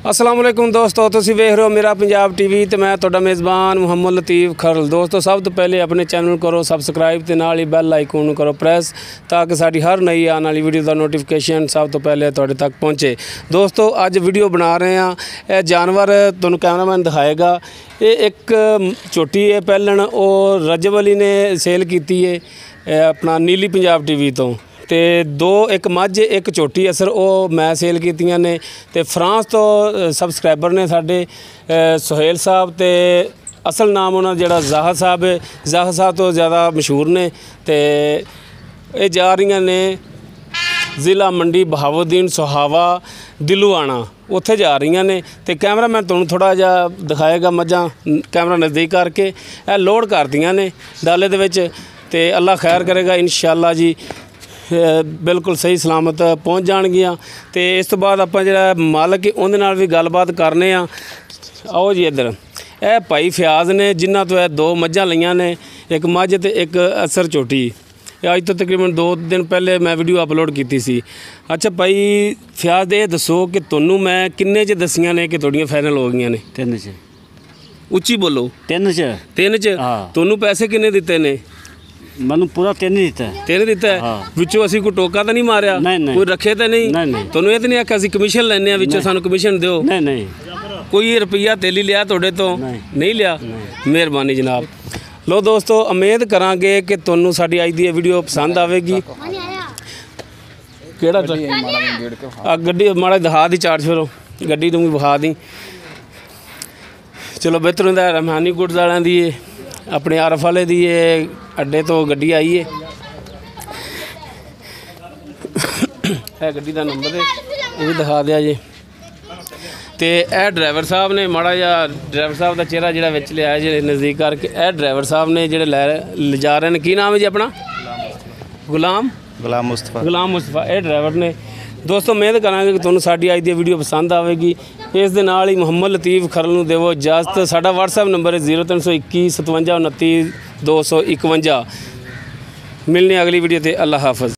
अस्सलाम वालेकुम दोस्तों, तुसीं वेख रहे हो मेरा पंजाब टीवी तो मैं तुहाडा मेज़बान मुहम्मद लतीफ़ खरल। दोस्तों सब तो पहले अपने चैनल करो सबसक्राइब तो नाल ही बैल आइकन करो प्रेस ताकि साडी हर नई आने वाली वीडियो का नोटिफिकेशन सब तो पहले तुहाडे तक पहुँचे। दोस्तों अज वीडियो बना रहे हैं, यह जानवर तुहानूं कैमरामैन दिखाएगा। ये एक झोटी है पहलन और रजब अली ने सेल की है अपना नीली पंजाब टीवी तो ते दो एक मझ एक झोटी असर वो मैं सेल कीतियां ने ते फ्रांस तो सबसक्राइबर ने साडे सुहेल साहब ते असल नाम उन्होंने जिहड़ा ज़ाहर साहब है, ज़ाहर साहब तो ज़्यादा मशहूर ने ते ये जा रही ने ज़िला मंडी बहावुद्दीन सुहावा दिलूआना उत्थे जा रही ने ते कैमरा मैं तुहानूं थोड़ा जिहा दिखाएगा। मझां कैमरा नज़दीक करके यह लोड कर दियां ने डाले दे विच ते अल्लाह खैर करेगा इंशाअल्लाह जी बिल्कुल सही सलामत पहुँच जाणगियां। तो इस तो बाद आपां जिहड़ा मालक उहदे नाल भी गलबात करने आ। आओ जी इधर यह भाई फयाज ने जिन्हां तो दो मझां लईआं ने, एक मझ ते एक असर झोटी। अज तो तकरीबन 2 दिन पहले मैं वीडियो अपलोड की सी। अच्छा भाई फयाज ये दसो कि तुहानूं मैं किन्ने च दसियां ने कि तुहाड़ियां फाइनल हो गईयां ने? 3 च। उच्ची बोलो। 3 च। 3 च। तुहानूं पैसे किन्ने दिते ने? मैनू पूरा 3 ही दिता है। 3 दिता है? विचों असीं कोई टोका तो नहीं मारिया? नहीं। कोई रखे तो नहीं? नहीं। तुहानूं ये तो नहीं आखिया असीं कमीशन लैने आ विचों सानूं कमीशन दिओ? नहीं। कोई रुपया तेली लिया तुहाडे तो? नहीं लिया। मेहरबानी जनाब। लो दोस्तों उम्मीद करांगे कि तुहानूं साडी अज दी वीडियो पसंद आवेगी। किहड़ा गड्डी माड़ा दिखा दी चार्ज फिरो गड्डी तूं विखा दी। चलो बेहतर हुंदा रहमानी गुड्स वालियां दी अपने आरफ वाले दी अड्डे तो गड्डी आई है। गड्डी का नंबर है ये भी दिखा दिया जी। तो यह ड्राइवर साहब ने माड़ा जा ड्राइवर साहब का चेहरा जो विच लिया जी नज़दीक करके यह ड्राइवर साहब ने जो ले जा रहे हैं। की नाम है जी अपना? गुलाम मुस्तफा ये ड्राइवर ने। दोस्तों उम्मीद करांगे कि तुहानूं साडी अज दी वीडियो पसंद आवेगी। इस दे नाल ही मुहम्मद लतीफ़ खरल नूं देवो इजाज़त। साडा WhatsApp नंबर है 0321 57 29 251। मिलने अगली वीडियो ते। अल्लाह हाफ़िज़।